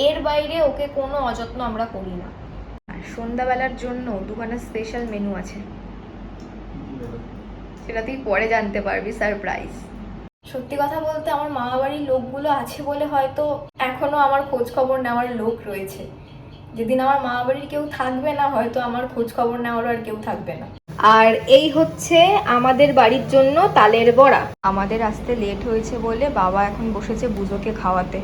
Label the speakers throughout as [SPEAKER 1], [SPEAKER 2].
[SPEAKER 1] এর বাইরে ওকে কোনো অযত্ন আমরা করি না। আর সন্ধ্যাবেলার জন্য দোকানে স্পেশাল মেনু আছে, সেটা তুই পরে জানতে পারবি, সারপ্রাইজ। সত্যি কথা বলতে আমার মামা বাড়ির লোকগুলো আছে বলে হয়তো এখনো আমার খোঁজ খবর নেওয়ার লোক রয়েছে। যেদিন আমার মামা বাড়ির কেউ থাকবে না, হয়তো আমার খোঁজ খবর নেওয়ার আর কেউ থাকবে না। আর এই হচ্ছে আমাদের বাড়ির জন্য তালের বড়া। আমাদের আসতে লেট হয়েছে বলে বাবা এখন বসেছে বুজোকে খাওয়াতে।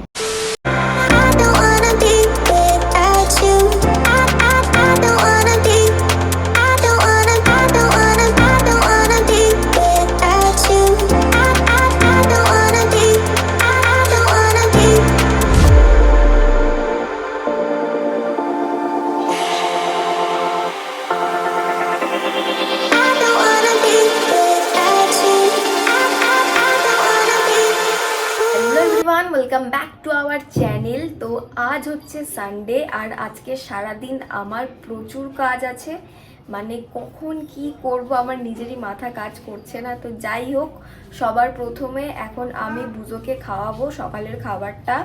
[SPEAKER 1] Welcome back to our channel. তো আজ হচ্ছে সানডে আর আজকে সারাদিন আমার প্রচুর কাজ আছে, মানে কখন কি করব আমার নিজেরই মাথা কাজ করছে না। তো যাই হোক, সবার প্রথমে এখন আমি বুজোকে খাওয়াবো সকালের খাবারটা,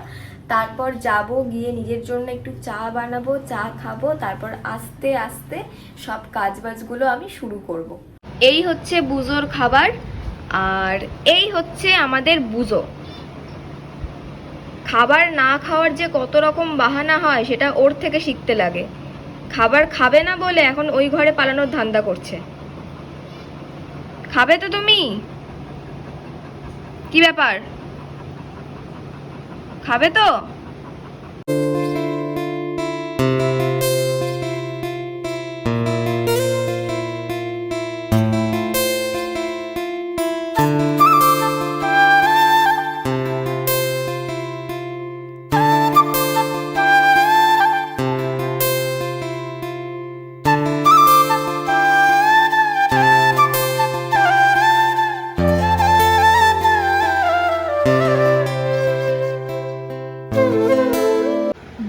[SPEAKER 1] তারপর যাব গিয়ে নিজের জন্য একটু চা বানাবো, চা খাবো, তারপর আস্তে আস্তে সব কাজবাজগুলো আমি শুরু করব। এই হচ্ছে বুজোর খাবার আর এই হচ্ছে আমাদের বুজো। খাবার না খাওয়ার যে কত রকম বাহানা হয় সেটা ওর থেকে শিখতে লাগে। খাবার খাবে না বলে এখন ওই ঘরে পালানোর ধান্দা করছে। খাবে তো তুমি? কি ব্যাপার, খাবে তো?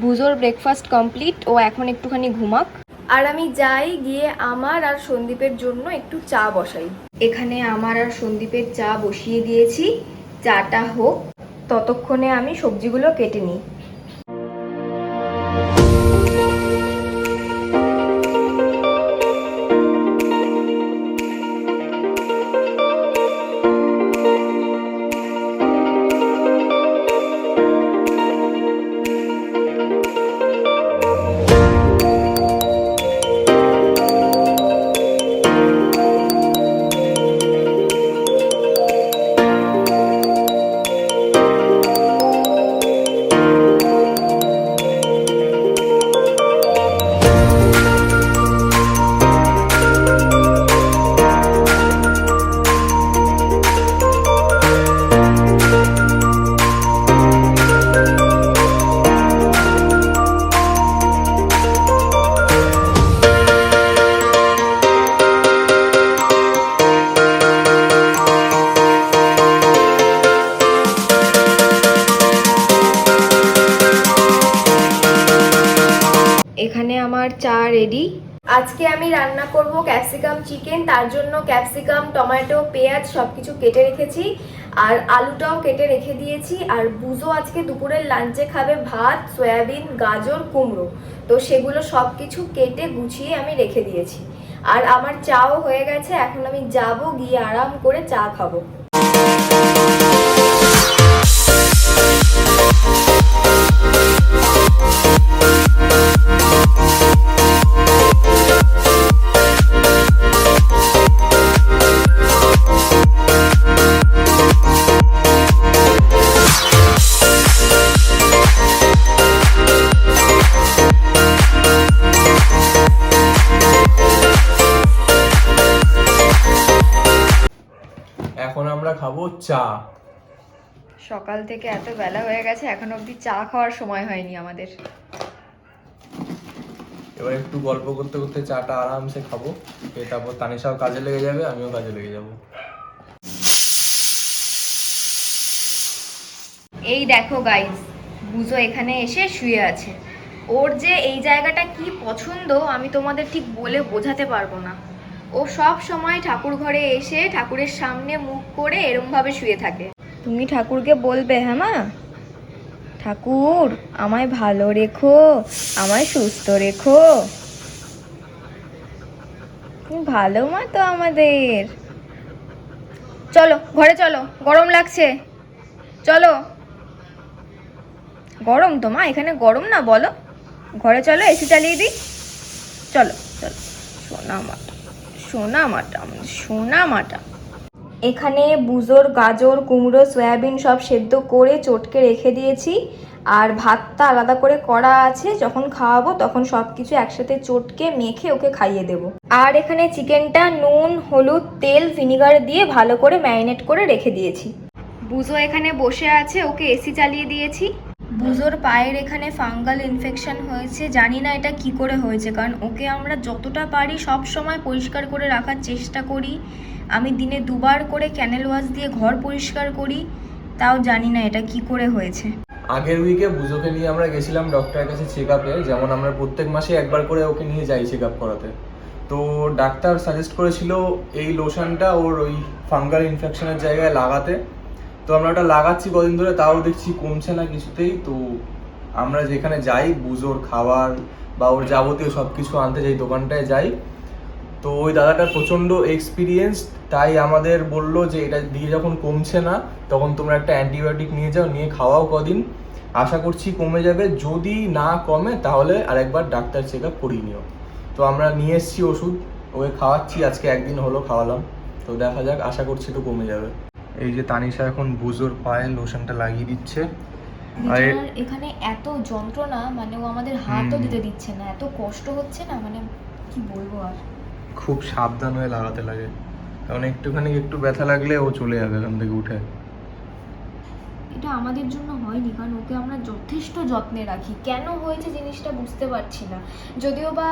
[SPEAKER 1] বুজোর ব্রেকফাস্ট কমপ্লিট, ও এখন একটুখানি ঘুমাক। আর আমি যাই গিয়ে আমার আর সন্দীপের জন্য একটু চা বসাই। এখানে আমার আর সন্দীপের চা বসিয়ে দিয়েছি, চাটা হোক ততক্ষণে আমি সবজিগুলো কেটে নিই। এখানে আমার চা রেডি। আজকে আমি রান্না করব ক্যাপসিকাম চিকেন, তার জন্য ক্যাপসিকাম, টমেটো, পেঁয়াজ সবকিছু কেটে রেখেছি আর আলুটাও কেটে রেখে দিয়েছি। আর বুজো আজকে দুপুরের লাঞ্চে খাবে ভাত, সয়াবিন, গাজর, কুমড়ো, তো সেগুলো সবকিছু কেটে গুছিয়ে আমি রেখে দিয়েছি। আর আমার চাও হয়ে গেছে, এখন আমি যাব গিয়ে আরাম করে চা খাবো।
[SPEAKER 2] এখন আমরা খাবো চা।
[SPEAKER 1] সকাল থেকে এত বেলা হয়ে গেছে, এখন অবধি চা খাওয়ার সময় হয়নি আমাদের।
[SPEAKER 2] এবার একটু গল্প করতে করতে চাটা আরামসে খাবো, তারপর তানিশাও কাজে লেগে যাবে, আমিও কাজে লেগে যাব।
[SPEAKER 1] এই দেখো গাইস, বুজো এখানে এসে শুয়ে আছে। ওর যে এই জায়গাটা কি পছন্দ আমি তোমাদের ঠিক বলে বোঝাতে পারবো না। ও সব সময় ঠাকুর ঘরে এসে ঠাকুরের সামনে মুখ করে এরম ভাবে শুয়ে থাকে। তুমি ঠাকুরকে বলবে, হ্যাঁ মা, ঠাকুর আমায় ভালো রেখো, আমায় সুস্থ রেখো। তুমি ভালো মা তো আমাদের। চলো ঘরে চলো, গরম লাগছে। চলো। গরম তো মা, এখানে গরম না বলো? ঘরে চলো, এসি চালিয়ে দিই। চলো চলো, সোনা মাটা, সোনা মাটা, সোনা মাটা। এখানে বুজোর গাজর কুমড়ো সয়াবিন সব সেদ্ধ করে চটকে রেখে দিয়েছি, আর ভাতটা আলাদা করে করা আছে। যখন খাওয়াবো তখন সব কিছু একসাথে চটকে মেখে ওকে খাইয়ে দেবো। আর এখানে চিকেনটা নুন হলুদ তেল ভিনিগার দিয়ে ভালো করে ম্যারিনেট করে রেখে দিয়েছি। বুজো এখানে বসে আছে, ওকে এসি চালিয়ে দিয়েছি। বুজোর পায়ের এখানে ফাঙ্গাল ইনফেকশন হয়েছে, জানি না এটা কি করে হয়েছে, কারণ ওকে আমরা যতটা পারি সব সময় পরিষ্কার করে রাখার চেষ্টা করি। আমি দিনে 2বার করে ক্যানেল ওয়াশ দিয়ে ঘর পরিষ্কার করি, তাও জানি না এটা কি করে হয়েছে।
[SPEAKER 2] আগের উইকে বুজোকে নিয়ে আমরা গেছিলাম ডক্টরের কাছে চেক আপে, যেমন আমরা প্রত্যেক মাসে একবার করে ওকে নিয়ে যাই চেক আপ করাতে। তো ডাক্তার সাজেস্ট করেছিল এই লোশনটা ওর ওই ফাঙ্গাল ইনফেকশনের জায়গায় লাগাতে। তো আমরা ওটা লাগাচ্ছি কদিন ধরে, তাও দেখছি কমছে না কিছুতেই। তো আমরা যেখানে যাই বুজোর খাবার বা ওর যাবতীয় সব কিছু আনতে যাই, দোকানটায় যাই, তো ওই দাদাটার প্রচণ্ড এক্সপিরিয়েন্স, তাই আমাদের বলল যে এটা দিয়ে যখন কমছে না তখন তোমরা একটা অ্যান্টিবায়োটিক নিয়ে যাও, নিয়ে খাওয়াও কদিন, আশা করছি কমে যাবে। যদি না কমে তাহলে আরেকবার ডাক্তার চেক আপ করিয়ে নিও। তো আমরা নিয়ে এসেছি ওষুধ, ওকে খাওয়াচ্ছি, আজকে একদিন হলো খাওয়ালাম। তো দেখা যাক, আশা করছি তো কমে যাবে। এই যে তানিশা এখন বুজোর পায়ে লোশনটা লাগিয়ে দিচ্ছে। আর
[SPEAKER 1] এখানে এত যন্ত্রণা, মানে ও আমাদের হাতও দিতে দিচ্ছে না, এত কষ্ট হচ্ছে না, মানে কি বলবো আর।
[SPEAKER 2] খুব সাবধান হয়ে লাগাতে লাগে, কারণ একটু ব্যথা লাগলে ও চলে যাবে এখান থেকে উঠে।
[SPEAKER 1] এটা আমাদের জন্য হয়নি, কারণ ওকে আমরা যথেষ্ট যত্নে রাখি। কেন হয়েছে জিনিসটা বুঝতে পারছি না। যদিও বা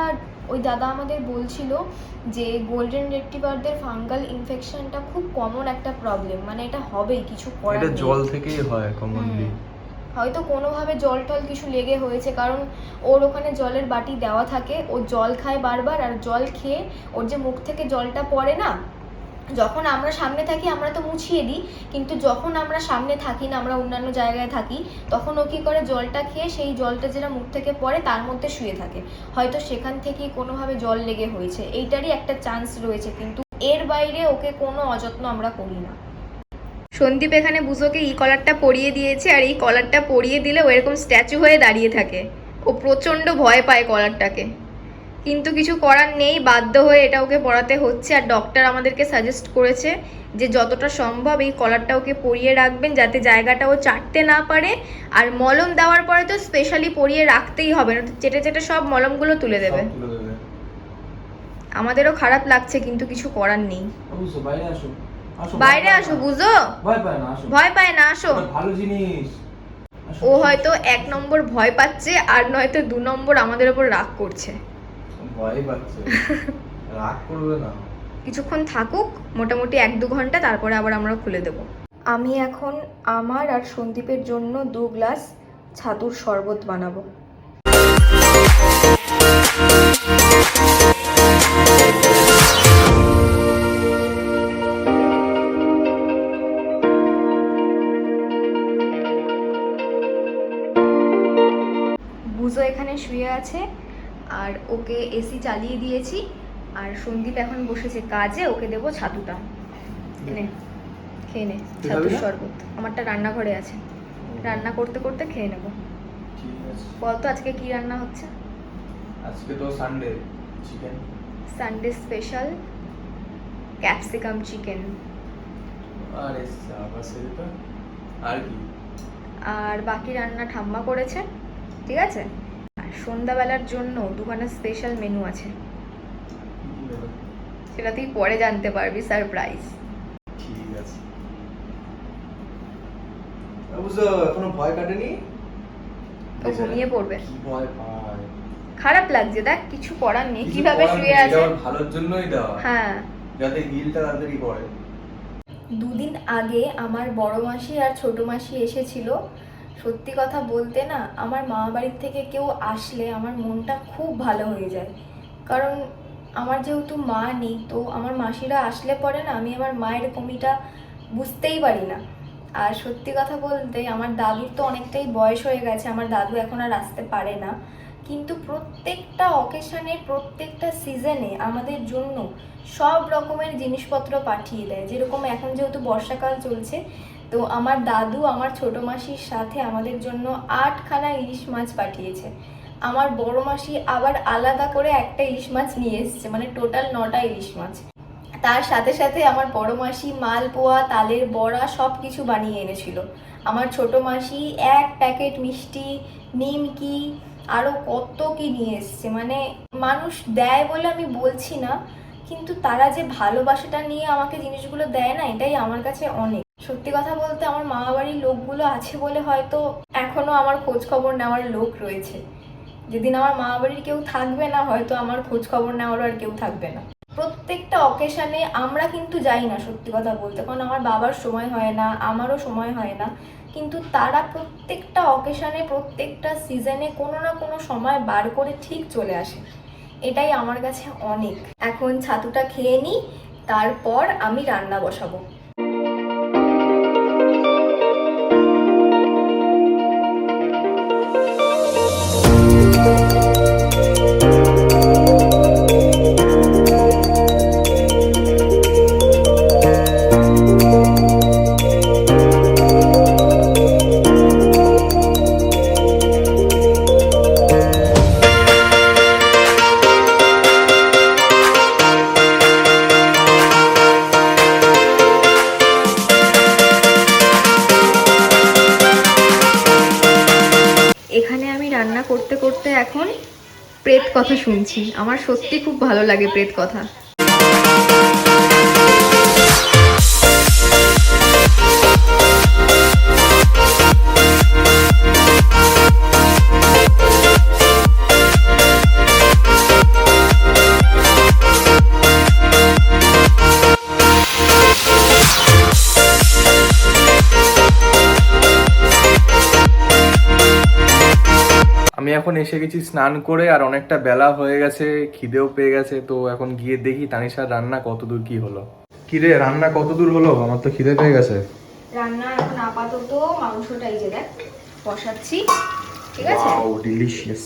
[SPEAKER 1] ওই দাদা আমাদের বলছিল যে গোল্ডেন রেট্রিভারদের ফাঙ্গাল ইনফেকশনটা খুব কমন একটা প্রবলেম, মানে এটা হবেই, কিছু করার
[SPEAKER 2] এটা
[SPEAKER 1] নেই।
[SPEAKER 2] জল থেকেই হয় কমনলি।
[SPEAKER 1] হয়তো কোনোভাবে জল টল কিছু লেগে হয়েছে, কারণ ওর ওখানে জলের বাটি দেওয়া থাকে, ও জল খায় বারবার, আর জল খেয়ে ওর যে মুখ থেকে জলটা পড়ে না, যখন আমরা সামনে থাকি আমরা তো মুছিয়ে দিই, কিন্তু যখন আমরা সামনে থাকি না, আমরা অন্যান্য জায়গায় থাকি, তখন ও কী করে জলটা খেয়ে সেই জলটা যেটা মুখ থেকে পড়ে তার মধ্যে শুয়ে থাকে। হয়তো সেখান থেকেই কোনোভাবে জল লেগে হয়েছে, এইটারই একটা চান্স রয়েছে, কিন্তু এর বাইরে ওকে কোনো অযত্ন আমরা করি না। সন্দীপ এখানে বুজোকে এই কলারটা পরিয়ে দিয়েছে, আর এই কলারটা পরিয়ে দিলে ও এরকম স্ট্যাচু হয়ে দাঁড়িয়ে থাকে। ও প্রচণ্ড ভয় পায় কলারটাকে, কিন্তু কিছু করার নেই, বাধ্য হয়ে এটা ওকে পরাতে হচ্ছে। আর ডক্টর আমাদেরকে সাজেস্ট করেছে যে যতটা সম্ভব এই কলারটা ওকে পরিয়ে রাখবেন, যাতে জায়গাটা ও চাটতে না পারে। আর মলম দেওয়ার পরে তো স্পেশালি পরিয়ে রাখতেই হবে, না চেটে চেটে সব মলমগুলো তুলে দেবে। আমাদেরও খারাপ লাগছে, কিন্তু কিছু করার নেই। বাইরে আসো বুঝো, ভয় পায় না, আসো।
[SPEAKER 2] ভালো জিনিস।
[SPEAKER 1] ও হয়তো 1 নম্বর ভয় পাচ্ছে, আর নয়তো 2 নম্বর আমাদের ওপর রাগ করছে।
[SPEAKER 2] ভয় পাচ্ছে, রাগ করবে না।
[SPEAKER 1] কিছুক্ষণ থাকুক, মোটামুটি 1-2 ঘন্টা, তারপরে আবার আমরা খুলে দেব। আমি এখন আমার আর সন্দীপের জন্য 2 গ্লাস ছাতুর শরবত বানাবো। বুজো এখানে শুয়ে আছে, আর ওকে এসি চালিয়ে দিয়েছি। আর সন্দীপ এখন বসেছে কাজে, ওকে দেবো ছাতুটা। এনে খেয়ে নে ছাতুর শরবত। আমারটা রান্নাঘরে আছে, রান্না করতে করতে খেয়ে নেবো। বলতো আজকে কি রান্না হচ্ছে?
[SPEAKER 2] আজকে তো Sunday, chicken.
[SPEAKER 1] Sunday special capsicum chicken.
[SPEAKER 2] আরে সাবাস, এটা আর কি?
[SPEAKER 1] আর বাকি রান্না ঠাম্মা করেছে, ঠিক আছে। আর সন্ধ্যাবেলার জন্য 2খানা স্পেশাল মেনু আছে, সেটা তুই পরে জানতে পারবি, সারপ্রাইজ।
[SPEAKER 2] ঠিক আছে। বুঝো এখনো ভয় কাটেনি?
[SPEAKER 1] ও ঘুমিয়ে পড়বে।
[SPEAKER 2] কি ভয় পায়?
[SPEAKER 1] খারাপ লাগছে, দেখ কিছু করার নেই, কিভাবে শুয়ে আছে।
[SPEAKER 2] এটা ভালোর জন্যই দেওয়া,
[SPEAKER 1] হ্যাঁ,
[SPEAKER 2] যাতে হিলটা তাড়াতাড়ি পড়ে।
[SPEAKER 1] 2 দিন আগে আমার বড় মাসি আর ছোট মাসি এসেছিল। সত্যি কথা বলতে না, আমার মামা বাড়ির থেকে কেউ আসলে আমার মনটা খুব ভালো হয়ে যায়। কারণ আমার যেহেতু মা নেই, তো আমার মাসিরা আসলে পরে না, আমি আমার মায়ের কমিটা বুঝতেই পারি না। আর সত্যি কথা বলতে আমার দাদুর তো অনেকটাই বয়স হয়ে গেছে, আমার দাদু এখন আর আসতে পারে না, কিন্তু প্রত্যেকটা অকেশনে প্রত্যেকটা সিজনে আমাদের জন্য সব রকমের জিনিসপত্র পাঠিয়ে দেয়। যেরকম এখন যেহেতু বর্ষাকাল চলছে, তো আমার দাদু আমার ছোটো মাসির সাথে আমাদের জন্য 8খানা ইলিশ মাছ পাঠিয়েছে। আমার বড় মাসি আবার আলাদা করে একটা ইলিশ মাছ নিয়ে এসেছে, মানে টোটাল 9টা ইলিশ মাছ। তার সাথে সাথে আমার বড় মাসি মালপোয়া, তালের বড়া সব কিছু বানিয়ে এনেছিল। আমার ছোট মাসি 1 প্যাকেট মিষ্টি, নিমকি, আরও কত কি নিয়ে এসছে। মানে মানুষ দেয় বলে আমি বলছি না, কিন্তু তারা যে ভালোবাসাটা নিয়ে আমাকে জিনিসগুলো দেয় না, এটাই আমার কাছে অনেক। সত্যি কথা বলতে আমার মামা বাড়ির লোকগুলো আছে বলে হয়তো এখনো আমার খোঁজ খবর নেওয়ার লোক রয়েছে। যেদিন আমার মামা বাড়ির কেউ থাকবে না, হয়তো আমার খোঁজ খবর নেওয়ারও আর কেউ থাকবে না। প্রত্যেকটা অকেশনে আমরা কিন্তু যাই না সত্যি কথা বলতে, কারণ আমার বাবার সময় হয় না, আমারও সময় হয় না, কিন্তু তারা প্রত্যেকটা অকেশনে প্রত্যেকটা সিজনে কোনো না কোনো সময় বার করে ঠিক চলে আসে। এটাই আমার কাছে অনেক। এখন ছাতুটা খেয়ে নিই, তারপর আমি রান্না বসাবো। এখানে আমি রান্না করতে করতে এখন প্রেত কথা শুনছি। আমার সত্যি খুব ভালো লাগে প্রেত কথা।
[SPEAKER 2] আমি এখন এসে গেছি স্নান করে, আর অনেকটা বেলা হয়ে গেছে, খিদেও পেয়ে গেছে। তো এখন গিয়ে দেখি তানিশার রান্না কতদূর কি হলো। কি রে, রান্না কতদূর হলো? আমার তো খিদে পেয়ে গেছে।
[SPEAKER 1] রান্না এখন আপাতত মাংসটা এই যে দেখ বসাচ্ছি, ঠিক আছে?
[SPEAKER 2] Wow, delicious.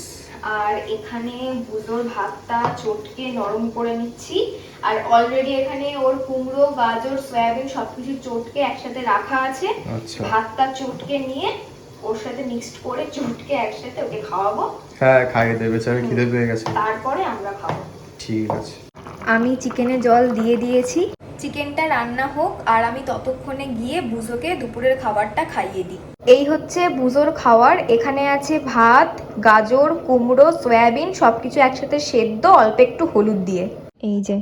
[SPEAKER 1] আর এখানে বুজোর ভাতটা চটকে নরম করে নিচ্ছি। আর অলরেডি এখানে ওর কুমড়ো, গাজর, সয়াবিন সবকিছু চটকে একসাথে রাখা আছে।
[SPEAKER 2] আচ্ছা,
[SPEAKER 1] ভাতটা চটকে নিয়ে ওর সাথে মিক্সড করে চটকে একসাথে ওকে খাওয়াবো।
[SPEAKER 2] হ্যাঁ খাইয়ে দেবে, আমি খিদে পেয়ে গেছে।
[SPEAKER 1] তারপরে আমরা খাবো।
[SPEAKER 2] ঠিক আছে।
[SPEAKER 1] আমি চিকেনে জল দিয়ে দিয়েছি, চিকেনটা রান্না হোক আর আমি ততক্ষণে গিয়ে বুজোকে দুপুরের খাবারটা খাইয়ে দিই। এই হচ্ছে বুজোর খাবার। এখানে আছে ভাত, গাজর, কুমড়ো, সয়াবিন সবকিছু একসাথে সেদ্ধ, অল্প একটু হলুদ দিয়ে। এই যে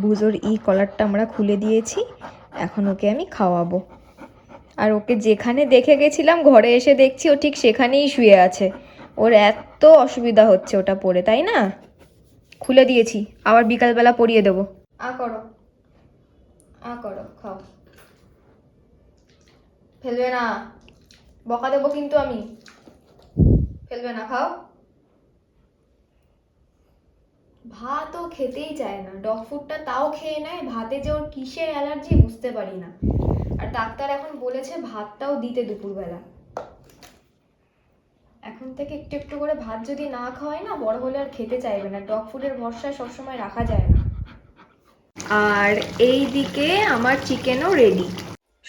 [SPEAKER 1] বুজোর কলারটা আমরা খুলে দিয়েছি, এখন ওকে আমি খাওয়াবো। আর ওকে যেখানে দেখে গেছিলাম ঘরে এসে দেখছি ও ঠিক সেখানেই শুয়ে আছে। ওর এত অসুবিধা হচ্ছে ওটা পরে, তাই না? খুলে দিয়েছি, আবার বিকালবেলা পরিয়ে দেবো। করো করো, খাও, ফেলবে না, বকা দেবো কিন্তু আমি। ফেলবে না, খাও। ভাতও খেতেই চায় না, ডগ ফুডটা তাও খেয়ে নেয়, ভাতে যে ওর কিসের অ্যালার্জি বুঝতে পারি না। আর ডাক্তার এখন বলেছে ভাতটাও দিতে দুপুরবেলা। এখন থেকে একটু একটু করে ভাত যদি না খাওয়াই না, বড় হলে আর খেতে চাইবে না। ডগ ফুডের ভরসায় সবসময় রাখা যায় না। আর এই দিকে আমার চিকেনও রেডি।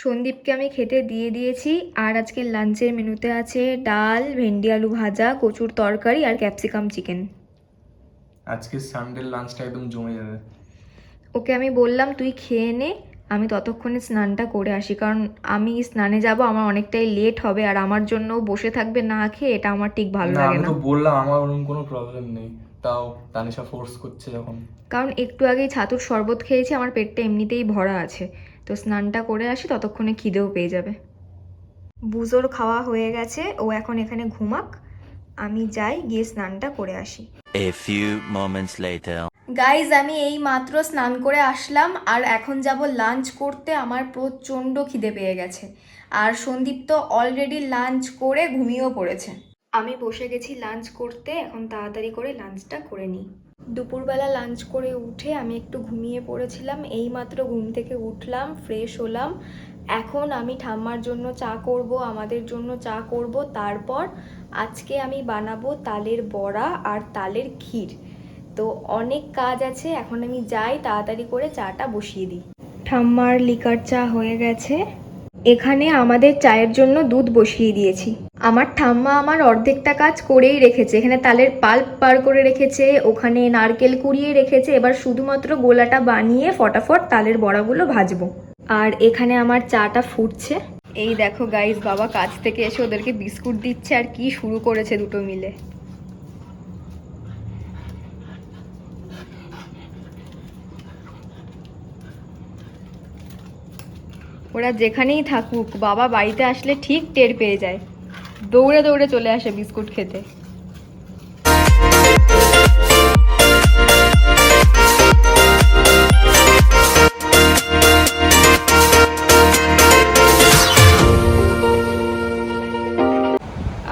[SPEAKER 1] সন্দীপকে আমি খেতে দিয়ে দিয়েছি। আর আজকে লাঞ্চের মেনুতে আছে ডাল, ভেন্ডি আলু ভাজা, কচুর তরকারি আর ক্যাপসিকাম চিকেন।
[SPEAKER 2] আজকে সানডে লাঞ্চটা একদম জমে যাবে।
[SPEAKER 1] ওকে আমি বললাম তুই খেয়ে নে, আমি ততক্ষণে স্নানটা করে আসি, কারণ আমি স্নানে যাব, আমার অনেকটাই লেট হবে। আর আমার জন্য বসে থাকবে না খেয়ে, এটা আমার ঠিক ভালো লাগে
[SPEAKER 2] আমি
[SPEAKER 1] না।
[SPEAKER 2] তো বললাম আমার ওরকম কোনো প্রবলেম নেই, তাও তানিশা ফোর্স করছে যখন।
[SPEAKER 1] কারণ একটু আগেই ছাতুর শরবত খেয়েছি, আমার পেটটা এমনিতেই ভরা আছে, তো স্নানটা করে আসি, ততক্ষণে খিদেও পেয়ে যাবে। বুজোর খাওয়া হয়ে গেছে, ও এখন এখানে ঘুমাক, আমি যাই গিয়ে স্নানটা করে আসি।
[SPEAKER 3] A few moments later.
[SPEAKER 1] Guys আমি এই মাত্র স্নান করে আসলাম, আর এখন যাব লাঞ্চ করতে। আমার প্রচণ্ড খিদে পেয়ে গেছে। আর সন্দীপ তো অলরেডি লাঞ্চ করে ঘুমিয়েও পড়েছে। আমি বসে গেছি লাঞ্চ করতে, এখন তাড়াতাড়ি করে লাঞ্চটা করে নিই। দুপুরবেলা লাঞ্চ করে উঠে আমি একটু ঘুমিয়ে পড়েছিলাম, এই মাত্র ঘুম থেকে উঠলাম, ফ্রেশ হলাম, এখন আমি ঠাম্মার জন্য চা করব, আমাদের জন্য চা করব, তারপর আজকে আমি বানাবো তালের বড়া আর তালের ক্ষীর। তো অনেক কাজ আছে, এখন আমি যাই তাড়াতাড়ি করে চাটা বসিয়ে দিই। ঠাম্মার লিকার চা হয়ে গেছে। এখানে আমাদের চায়ের জন্য দুধ বসিয়ে দিয়েছি। আমার ঠাম্মা আমার অর্ধেকটা কাজ করেই রেখেছে, এখানে তালের পাল্প বার করে রেখেছে, ওখানে নারকেল কুড়িয়ে রেখেছে, এবার শুধুমাত্র গোলাটা বানিয়ে ফটাফট তালের বড়াগুলো ভাজবো। আর এখানে আমার চাটা ফুটছে। এই দেখো গাইস, বাবা কাজ থেকে এসে ওদেরকে বিস্কুট দিচ্ছে আর কি শুরু করেছে দুটো মিলে। ওরা যেখানেই থাকুক, বাবা বাড়িতে আসলে ঠিক টের পেয়ে যায়, দৌড়ে দৌড়ে চলে আসে বিস্কুট খেতে।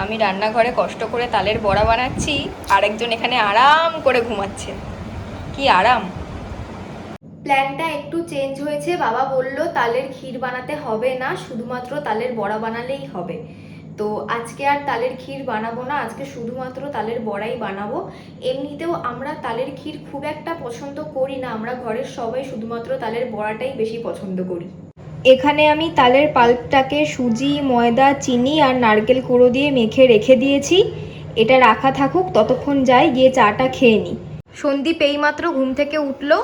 [SPEAKER 1] আমি রান্নাঘরে কষ্ট করে তালের বড়া বানাচ্ছি, আরেকজন এখানে আরাম করে ঘুমাচ্ছে। কি আরাম! প্ল্যানটা একটু চেঞ্জ হয়েছে, বাবা বলল তালের ক্ষীর বানাতে হবে না, শুধুমাত্র তালের বড়া বানালেই হবে। তো আজকে আর তালের ক্ষীর বানাবো না, আজকে শুধুমাত্র তালের বড়াই বানাবো। এমনিতেও আমরা তালের ক্ষীর খুব একটা পছন্দ করি না, আমরা ঘরের সবাই শুধুমাত্র তালের বড়াটাই বেশি পছন্দ করি। এখানে আমি তালের পাল্পটাকে সুজি, ময়দা, চিনি আর নারকেল কুড়ো দিয়ে মেখে রেখে দিয়েছি। এটা রাখা থাকুক, ততক্ষণ যাই গিয়ে চাটা খেয়ে নিই। সন্দীপ এইমাত্র ঘুম থেকে উঠলো,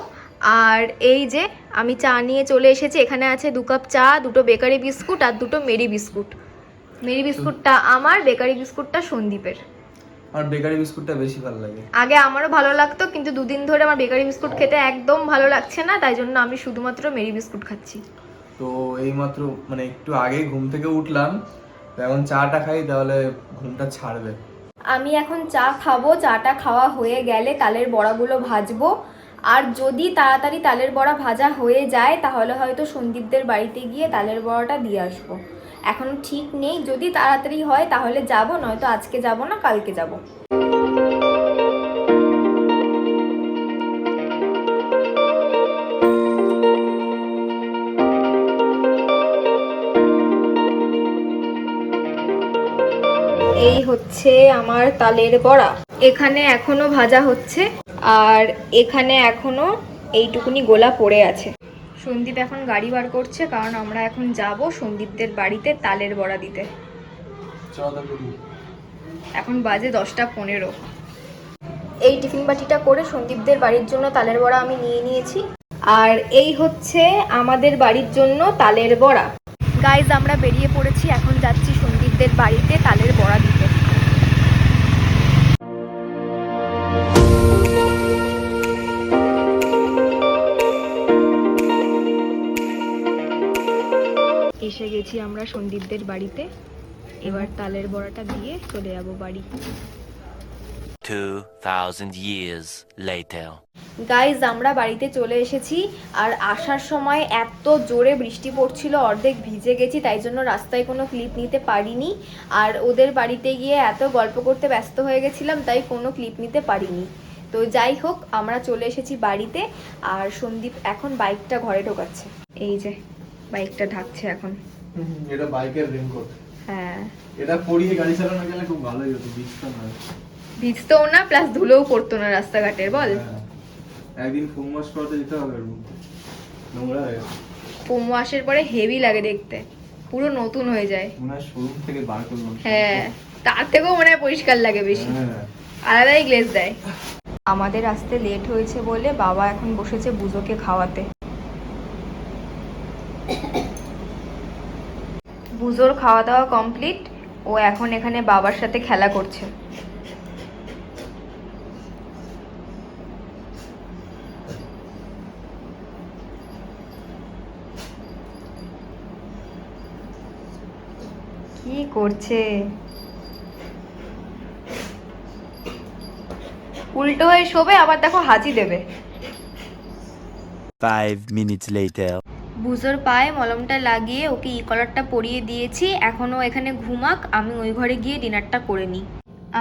[SPEAKER 1] আর এই যে আমি চা নিয়ে চলে এসেছি। এখানে আছে 2 কাপ চা, 2টো বেকারি বিস্কুট আর 2টো মেরি বিস্কুট। মেরি বিস্কুটটা আমার, বেকারি বিস্কুটটা সন্দীপের।
[SPEAKER 2] আর বেকারি বিস্কুটটা বেশি ভালো লাগে।
[SPEAKER 1] আগে আমারও ভালো লাগতো, কিন্তু দুদিন ধরে আমার বেকারি বিস্কুট খেতে একদম ভালো লাগছে না, তাই জন্য আমি শুধুমাত্র মেরি বিস্কুট খাচ্ছি।
[SPEAKER 2] তো এইমাত্র মানে একটু আগে ঘুম থেকে উঠলাম, তো এখন চাটা খাই, তাহলে ঘুমটা ছাড়বে।
[SPEAKER 1] আমি এখন চা খাবো, চাটা খাওয়া হয়ে গেলে তালের বড়াগুলো ভাজবো। আর যদি তাড়াতাড়ি তালের বড়া ভাজা হয়ে যায় তাহলে হয়তো সন্দীপদের বাড়িতে গিয়ে তালের বড়াটা দিয়ে আসবো। এখনো ঠিক নেই, যদি তাড়াতাড়ি হয় তাহলে যাব, নয়তো আজকে যাব না, কালকে যাব। এই হচ্ছে আমার তালের বড়া, এখানে এখনো ভাজা হচ্ছে আর এখানে এখনো এইটুকুনি গোলা পড়ে আছে। সন্দীপ এখন গাড়ি বার করছে, কারণ আমরা এখন যাব সন্দীপদের বাড়িতে তালের বড়া দিতে। এখন বাজে 10টা 15। এই টিফিন বাটিটা করে সন্দীপদের বাড়ির জন্য তালের বড়া আমি নিয়ে নিয়েছি। আর এই হচ্ছে আমাদের বাড়ির জন্য তালের বড়া। গাইজ, আমরা বেরিয়ে পড়েছি, এখন যাচ্ছি সন্দীপদের বাড়িতে তালের বড়া দিতে। এসে গেছি আমরা সন্দীপদের বাড়িতে, এবার তালের বড়াটা দিয়ে চলে যাব বাড়ি।
[SPEAKER 3] 2000 years later.
[SPEAKER 1] গাইজ, আমরা বাড়িতে চলে এসেছি, আর আসার সময় এত জোরে বৃষ্টি পড়ছিল, অর্ধেক ভিজে গেছি, তাই জন্য রাস্তায় কোনো ক্লিপ নিতে পারিনি। আর ওদের বাড়িতে গিয়ে এত গল্প করতে ব্যস্ত হয়ে গেছিলাম, তাই কোনো ক্লিপ নিতে পারিনি। তো যাই হোক, আমরা চলে এসেছি বাড়িতে, আর সন্দীপ এখন বাইকটা ঘরে ঢোকাচ্ছে। এই যে বাইকটা ঢাকছে এখন।
[SPEAKER 2] এটা বাইকের রেইনকোট।
[SPEAKER 1] হ্যাঁ,
[SPEAKER 2] এটা পরিয়ে গাড়ি চালানো গেলে খুব ভালোই হতো,
[SPEAKER 1] ভিজতেও না, প্লাস ধুলোও পড়তো না রাস্তাঘাটের, বল।
[SPEAKER 2] একদিন ফোম ওয়াশ করতে দিতে হবে, নোংরা হয়ে গেছে।
[SPEAKER 1] ফোম ওয়াশের পরে হেভি লাগে দেখতে, পুরো নতুন হয়ে যায়।
[SPEAKER 2] মনে হয় শোরুম থেকে বার করলাম।
[SPEAKER 1] হ্যাঁ, তার থেকেও মনে হয় পরিষ্কার লাগে বেশি, আলাদাই গ্লেজ দেয়। আমাদের আসতে লেট হয়েছে বলে বাবা এখন বসেছে বুজোকে খাওয়াতে। বুজোর খাওয়া দাওয়া কমপ্লিট, ও এখন এখানে বাবার সাথে খেলা করছে। কি করছে? উল্টো হয়ে শোবে, আবার দেখো হাঁচি দেবে।
[SPEAKER 3] 5 minutes later.
[SPEAKER 1] বুজোর পায়ে মলমটা লাগিয়ে ওকে কলারটা পরিয়ে দিয়েছি, এখনও এখানে ঘুমাক, আমি ওই ঘরে গিয়ে ডিনারটা করে নিই।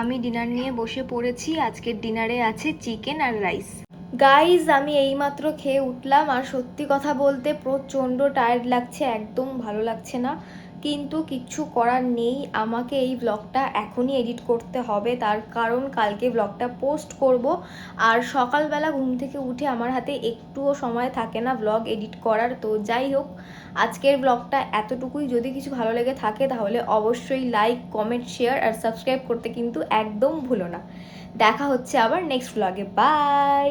[SPEAKER 1] আমি ডিনার নিয়ে বসে পড়েছি। আজকের ডিনারে আছে চিকেন আর রাইস। গাইজ আমি এইমাত্র খেয়ে উঠলাম আর সত্যি কথা বলতে প্রচণ্ড টায়ার্ড লাগছে, একদম ভালো লাগছে না, কিন্তু কিচ্ছু করার নেই, আমাকে এই ব্লগটা এখনই এডিট করতে হবে, তার কারণ কালকে ব্লগটা পোস্ট করব। আর সকালবেলা ঘুম থেকে উঠে আমার হাতে একটুও সময় থাকে না ব্লগ এডিট করার। তো যাই হোক, আজকের ব্লগটা এতটুকুই। যদি কিছু ভালো লেগে থাকে তাহলে অবশ্যই লাইক, কমেন্ট, শেয়ার আর সাবস্ক্রাইব করতে কিন্তু একদম ভুলো না। দেখা হচ্ছে আবার নেক্সট ব্লগে। বাই।